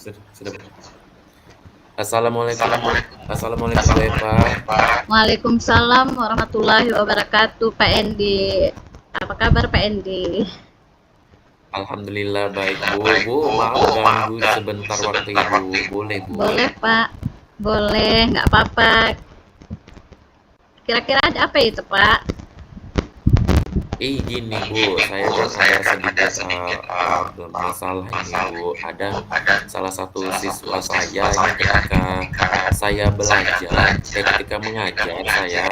Sudah. Assalamualaikum Assalamualaikum Bu Eva. Waalaikumsalam warahmatullahi wabarakatuh, Pak Endi. Apa kabar, Pak Endi? Alhamdulillah baik Bu. Bu, maaf ganggu sebentar waktu Ibu. Boleh Bu? Boleh, Pak. Boleh, nggak apa-apa. Kira-kira ada apa itu, Pak? Gini Bu, saya kan ada sedikit masalah ini Bu. Ada salah satu siswa saya ini ketika saya belajar, ketika mengajar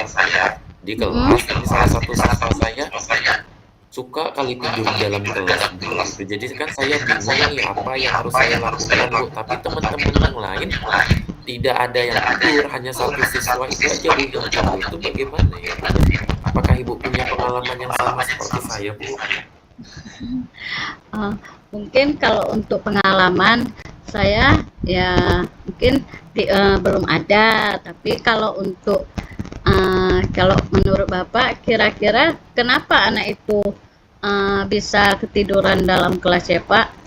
saya di Mm-mm. kelas, ini salah satu siswa saya suka kali tidur di dalam kelas Bu, gitu. Jadi kan saya bingung nih apa yang harus saya lakukan Bu, tapi teman-teman yang lain tidak ada yang tidur, hanya satu siswa itu aja Bu yang tidur. Itu bagaimana ya Bu ya? Apakah Ibu punya pengalaman yang sama seperti saya Bu? Eh, Mungkin kalau untuk pengalaman saya ya mungkin belum ada. Tapi kalau untuk kalau menurut Bapak, kira-kira kenapa anak itu bisa ketiduran dalam kelas ya, Pak?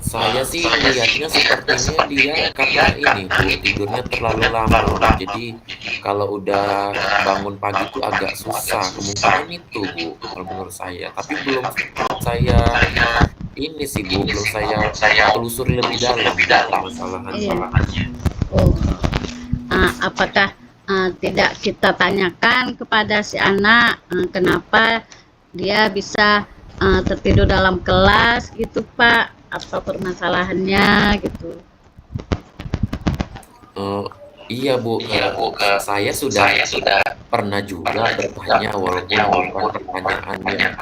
Saya sih lihatnya sepertinya dia karena ini Bu, tidurnya terlalu lama. Jadi kalau udah bangun pagi itu agak susah, kemungkinan itu Bu, kalau menurut saya. Tapi belum saya ini sih Bu, belum saya telusuri lebih dalam Bu, permasalahannya. Iya. Oh, apakah tidak kita tanyakan kepada si anak kenapa dia bisa tertidur dalam kelas gitu, Pak? Apa permasalahannya gitu? Eee, iya Bu, saya sudah pernah juga bertanya walaupun bukan pertanyaan yang,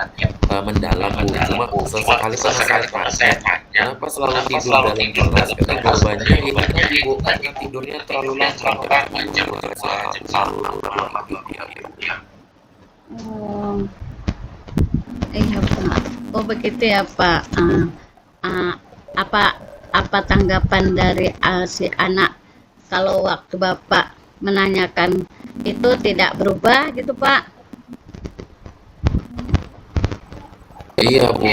mendalam Bu, cuma sesekali pernah saya tanya, "Kenapa selalu tidur dalam kelas?" Karena jawabannya itu tadi Bu, karena tidurnya terlalu lama, jam 2 gitu ya Bu. Oh, iya, Pak. Oh, begitu ya, Pak. Ah, apa apa tanggapan dari si anak kalau waktu Bapak menanyakan itu tidak berubah gitu, Pak? Iya Bu,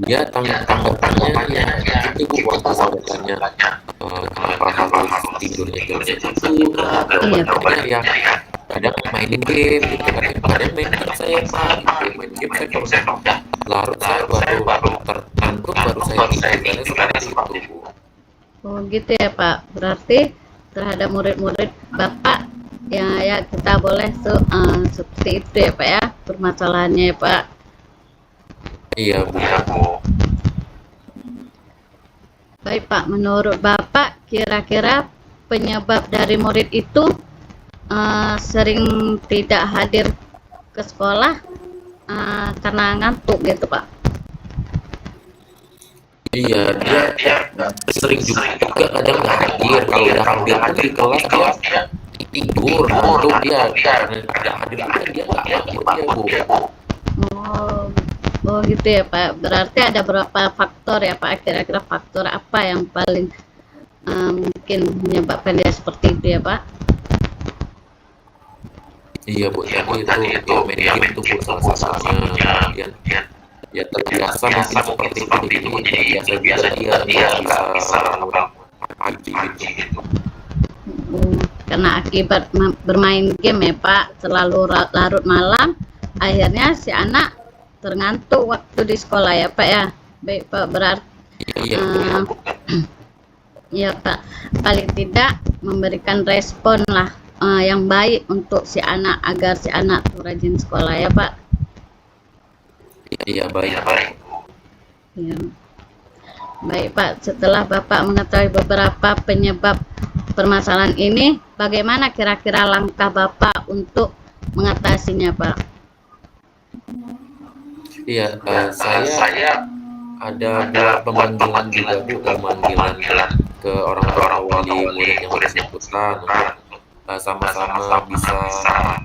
dia tanggapannya ya gitu Bu, waktu saya tanya, kenapa harus tidurnya jam segitu, Iya, jawabannya Pak. ya kadang main game gitu kan, kadang main game saya Pak, gitu, main game saya kalau udah larut saya baru ngantuk baru saya tidur, karena seperti itu Bu. Oh, gitu ya, Pak. Berarti terhadap murid-murid Bapak ya kita boleh tuh seperti itu ya, Pak ya, permasalahannya ya, Pak. Iya Bu. Baik, Pak. Menurut Bapak kira-kira penyebab dari murid itu sering tidak hadir ke sekolah karena ngantuk gitu, Pak? Iya, dia sering juga kadang nggak hadir, kalau udah hadir pun di kelas dia tidur, ngantuk dia, karena tidak hadir juga dia nggak hadir dia Bu. Oh, oh gitu ya, Pak. Berarti ada beberapa faktor ya, Pak. Kira-kira faktor apa yang paling mungkin menyebabkan dia seperti itu ya, Pak? Iya Bu, tadi itu main game itu Bu salah satunya, kemudian ya terbiasa mungkin seperti itu, jadi terbiasa juga dia nggak bisa bangun pagi gitu. Karena akibat bermain game ya, Pak, terlalu larut malam, akhirnya si anak terngantuk waktu di sekolah ya, Pak ya. Baik, Pak. Berarti Iya Bu. ya, Pak, paling tidak memberikan respon lah yang baik untuk si anak agar si anak tuh rajin sekolah ya, Pak. Iya baik. Ya. Baik, Pak. Setelah Bapak mengetahui beberapa penyebab permasalahan ini, bagaimana kira-kira langkah Bapak untuk mengatasinya, Pak? Iya, saya ada buat pemanggilan juga Bu, pemanggilan ke orang tua wali murid yang bersangkutan untuk sama-sama bisa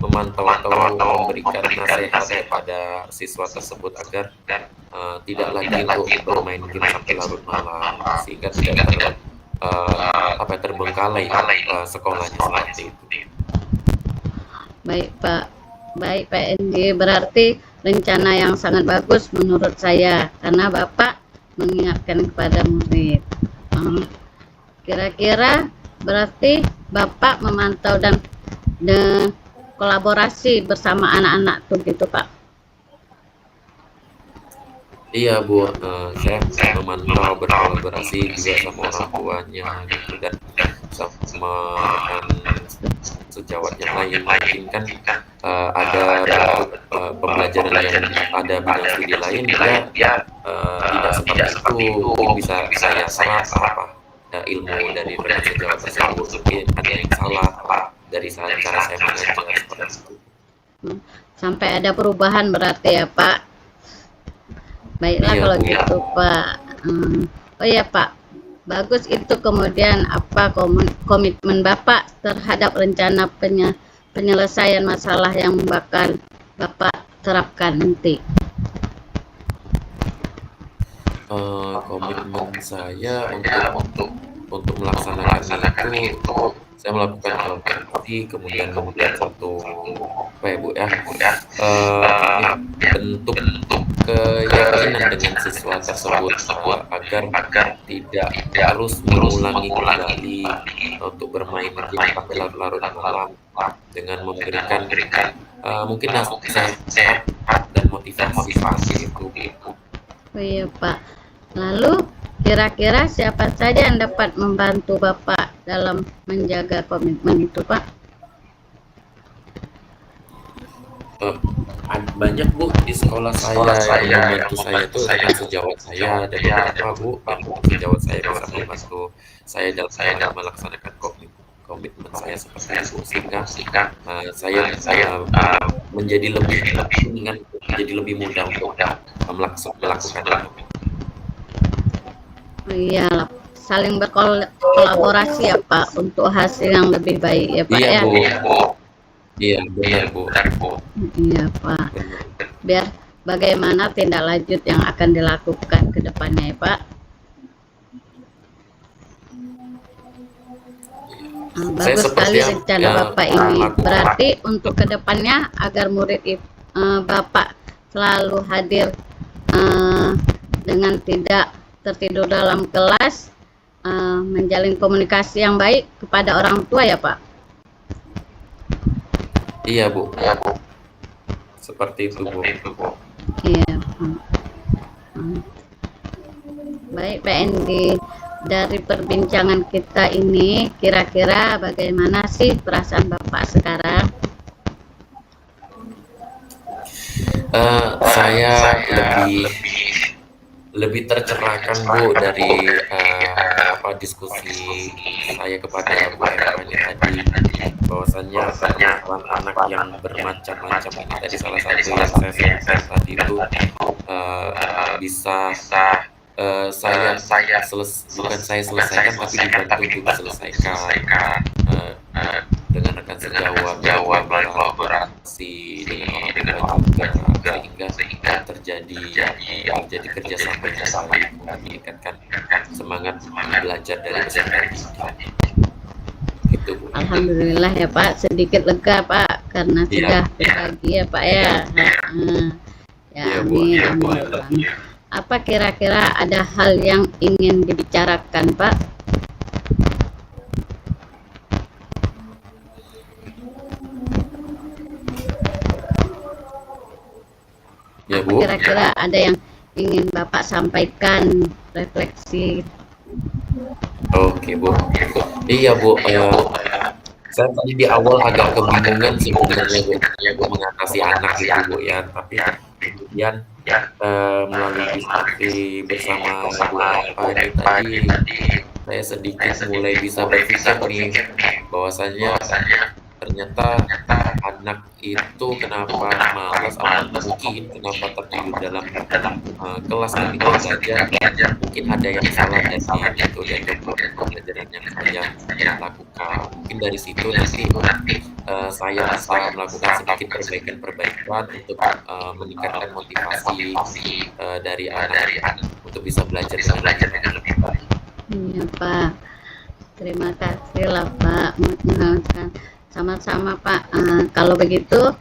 memantau atau memberikan nasihat kepada siswa tersebut agar tidak lagi untuk bermain game sampai larut malam, sehingga tidak terbengkalai sekolahnya seperti itu. Baik, Pak. Baik, Pak NG. Berarti rencana yang sangat bagus menurut saya karena Bapak mengingatkan kepada murid. Eh, Kira-kira berarti Bapak memantau dan kolaborasi bersama anak-anak tuh gitu Pak. Iya Bu, saya memantau berkolaborasi juga sama orang tuanya gitu dan sama rekan sejawat yang lain. Mungkin kan ada bentuk pembelajaran yang ada bidang studi lain dia tidak seperti itu. Mungkin bisa saya serap apa ilmu dari rekan sejawat tersebut. Mungkin ada yang salah dari cara saya mengajar seperti itu. Sampai ada perubahan berarti ya Pak. Baiklah Iya kalau Bu. gitu Pak. Oh ya Pak, bagus itu. Kemudian apa komitmen Bapak terhadap rencana penyelesaian masalah yang bakal Bapak terapkan nanti? Komitmen saya untuk melaksanakan itu, saya melakukan evaluasi, kemudian membuat satu apa ya Bu ya, bentuk keyakinan dengan siswa tersebut agar tidak terus mengulangi kembali untuk bermain game sampai larut-larut malam dengan memberikan mungkin nasihat dan motivasi seperti itu. Oh iya Pak. Lalu kira-kira siapa saja yang dapat membantu Bapak dalam menjaga komitmen itu Pak? Banyak Bu di sekolah saya yang membantu saya itu rekan sejawat saya dan beberapa Bu rekan sejawat saya bisa membantu saya dalam melaksanakan komitmen saya seperti itu sehingga saya menjadi lebih mudah untuk melakukan itu. Oh iya, saling berkolaborasi ya Pak untuk hasil yang lebih baik ya Pak Iya ya. Bu, iya benar Bu. Iya Pak. Biar bagaimana tindak lanjut yang akan dilakukan ke depannya ya Pak. Saya Bagus sekali seperti rencana yang Bapak ini. lakukan. Berarti untuk kedepannya agar murid Bapak selalu hadir dengan tidak tertidur dalam kelas, menjalin komunikasi yang baik kepada orang tua ya Pak. Iya Bu, seperti itu Bu. Iya Pak. Baik Pak Endi, dari perbincangan kita ini kira-kira bagaimana sih perasaan Bapak sekarang? Saya lebih tercerahkan Bu dari diskusi saya kepada Bu Erwani tadi, bahwasannya permasalahan anak yang bermacam-macam ini tadi salah satu yang saya sebutkan tadi itu bisa bukan saya selesaikan tapi dibantu untuk diselesaikan dengan rekan sejawat berkolaborasi dengan orang tua juga sehingga terjadi kerjasama yang baik meningkatkan semangat belajar dari peserta didik. Gitu Bu. Alhamdulillah ya Pak, sedikit lega Pak karena sudah berbagi ya Pak ya. Ya amin. Apa kira-kira ada hal yang ingin dibicarakan Pak? Ya Bu. Kira-kira ada yang ingin Bapak sampaikan, refleksi? Oke Bu. Iya Bu. Saya tadi di awal agak kebingungan sebenarnya Bu mengatasi anak itu Bu ya, tapi kemudian melalui diskusi bersama Bu Apa ini tadi saya sedikit mulai bisa berpikir nih bahwasanya ternyata anak itu kenapa malas atau mungkin kenapa tertidur dalam kelas ketika belajar, mungkin ada yang salah dari pembelajaran yang saya lakukan. Mungkin dari situ nanti saya bisa melakukan sedikit perbaikan untuk meningkatkan motivasi dari anak untuk bisa belajar dengan lebih baik. Iya Pak, terima kasih lah Pak. Sama-sama Pak. Kalau begitu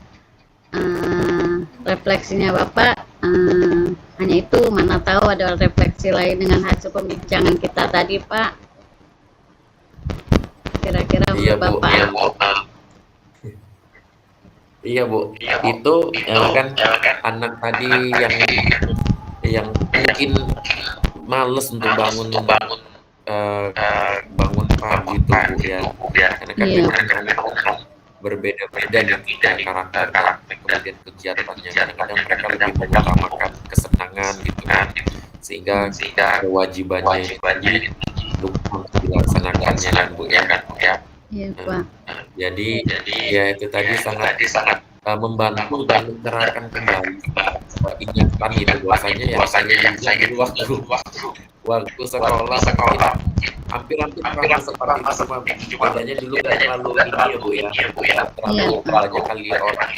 refleksinya Bapak hanya itu mana tahu ada refleksi lain dengan hasil pembincangan kita tadi, Pak. Kira-kira Iya menurut Bu, Bapak. iya Bu. Itu kan anak tadi yang mungkin males untuk bangun bangun pagi itu Bu ya. Karena kan Iya, memang berbeda-beda nih karakter dan kemudian kegiatannya. Kadang-kadang mereka lebih mengutamakan kesenangan gitu kan, sehingga kewajibannya itu lupa untuk dilaksanakannya kan Bu ya. iya, Nah, Pak. jadi ya itu tadi sangat membantu dan mencerahkan kembali ingatan itu bahwasanya ya saya juga dulu waktu sekolah mungkin hampir sama seperti itu, cuma bedanya dulu nggak terlalu ini ya Bu ya, nggak Iya, terlalu Pak. banyak kali orang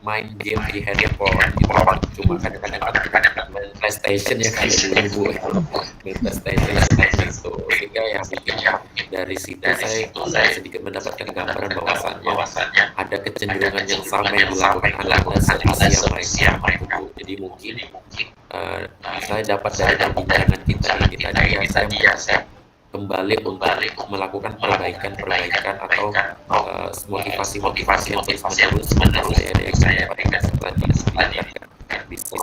main game di handphone gitu kan, cuma kadang-kadang kan main PlayStation ya kayak dulu Bu ya, main PlayStation seperti itu. Sehingga ya mungkin dari situ saya sedikit mendapatkan gambaran bahwasannya ada kecenderungan yang sama yang dilakukan anak-anak seusia mereka gitu Bu. Jadi mungkin saya dapat dari perbincangan kita ini tadi ya, saya kembali untuk melakukan perbaikan atau motivasi yang terus-menerus seperti saya dapatkan tadi agar bisnis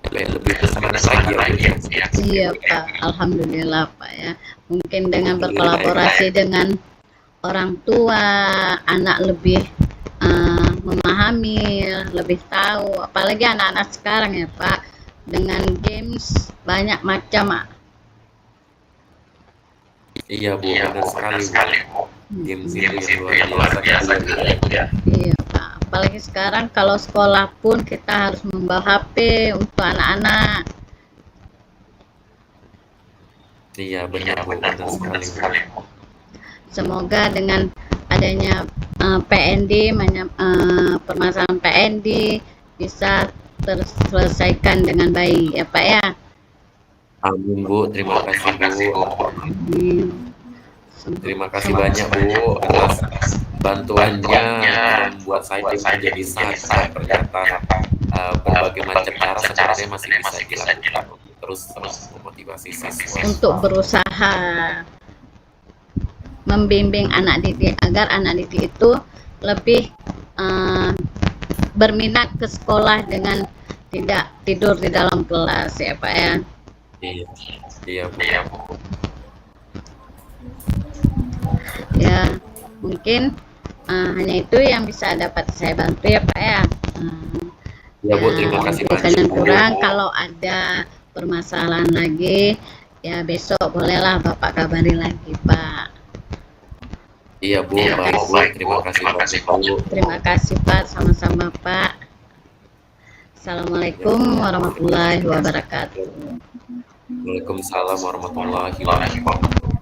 lebih bersemangat lagi ya Bu ya. Iya, Pak. Alhamdulillah, Pak ya. Mungkin dengan Alhamdulillah ya. berkolaborasi dengan orang tua, anak lebih memahami, lebih tahu. Apalagi anak-anak sekarang ya, Pak. Dengan games banyak macam, Pak. Iya Bu, benar sekali Bu. Games itu yang luar biasa Bu ya. Iya, Pak. Apalagi sekarang kalau sekolah pun kita harus membawa HP untuk anak-anak. Iya benar Bu, benar sekali Bu. Semoga dengan adanya PND, permasalahan PND bisa terselesaikan dengan baik ya Pak ya. Amin Bu, terima kasih Bu. Amin. Terima kasih banyak Bu atas bantuannya membuat saya menjadi sadar ternyata berbagai macam cara sebenarnya masih bisa dilakukan untuk terus memotivasi siswa. Untuk berusaha membimbing anak didik agar anak didik itu lebih berminat ke sekolah dengan tidak tidur di dalam kelas ya Pak ya. Iya Bu. Ya mungkin hanya itu yang bisa dapat saya bantu ya Pak ya. Ya Bu, terima kasih banyak banyak kurang. Kalau ada permasalahan lagi ya besok bolehlah Bapak kabari lagi Pak. Iya Bu, baik Bu, terima kasih banyak Bu. Terima kasih Pak, sama-sama Pak. Assalamualaikum warahmatullahi wabarakatuh. Waalaikumsalam warahmatullahi wabarakatuh.